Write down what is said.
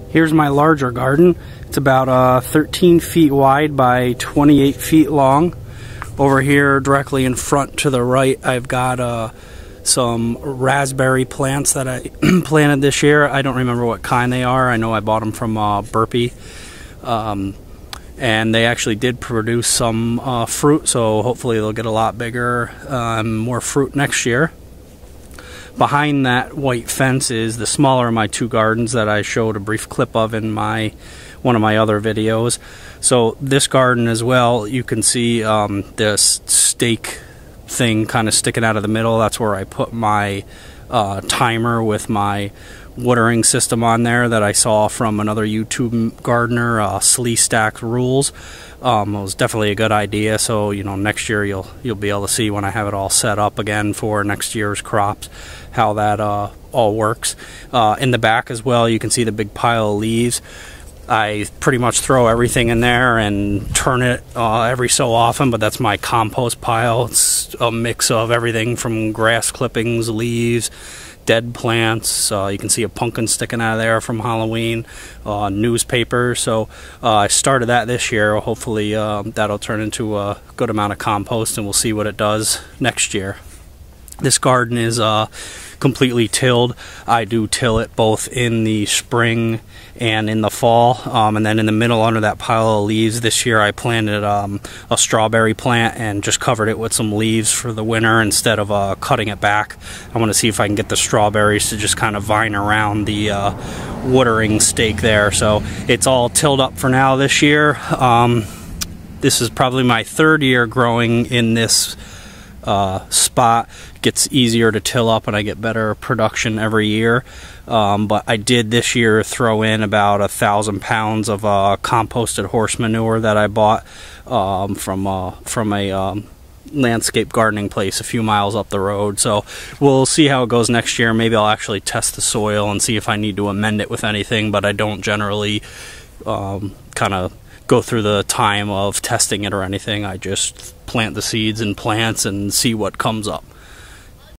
Here's my larger garden. It's about 13 feet wide by 28 feet long. Over here, directly in front to the right, I've got some raspberry plants that I planted this year. I don't remember what kind they are. I know I bought them from Burpee. And they actually did produce some fruit, so hopefully they'll get a lot bigger, more fruit next year. Behind that white fence is the smaller of my two gardens that I showed a brief clip of in one of my other videos. So this garden as well, you can see this stake thing kind of sticking out of the middle. That's where I put my timer with my watering system on there that I saw from another YouTube gardener, Sleestack Rules. It was definitely a good idea. So next year you'll be able to see when I have it all set up again for next year's crops how that all works. In the back as well, you can see the big pile of leaves. I pretty much throw everything in there and turn it every so often, but that's my compost pile. It's a mix of everything from grass clippings, leaves, dead plants. You can see a pumpkin sticking out of there from Halloween, newspaper. So I started that this year. Hopefully that'll turn into a good amount of compost, and we'll see what it does next year. This garden is completely tilled. I do till it both in the spring and in the fall, and then in the middle under that pile of leaves this year I planted a strawberry plant and just covered it with some leaves for the winter instead of cutting it back. I want to see if I can get the strawberries to just kind of vine around the watering stake there. So it's all tilled up for now this year. This is probably my third year growing in this spot. It gets easier to till up and I get better production every year. But I did this year throw in about 1,000 pounds of composted horse manure that I bought from a landscape gardening place a few miles up the road. So we'll see how it goes next year. Maybe I'll actually test the soil and see if I need to amend it with anything, but I don't generally kind of go through the time of testing it or anything. I just plant the seeds and plants and see what comes up.